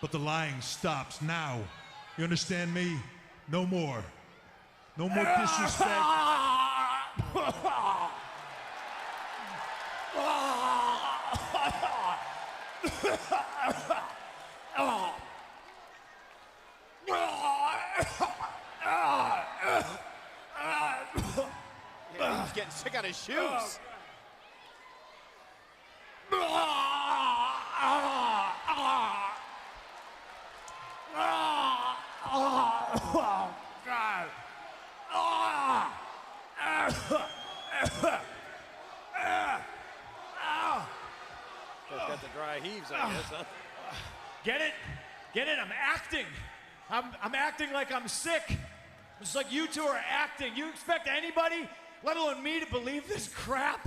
but the lying stops now. You understand me? No more. No more disrespect. Yeah, he's getting sick on his shoes. Got the dry heaves, I guess, huh? Get it? Get it? I'm acting. I'm acting like I'm sick. It's like you two are acting. You expect anybody, let alone me, to believe this crap?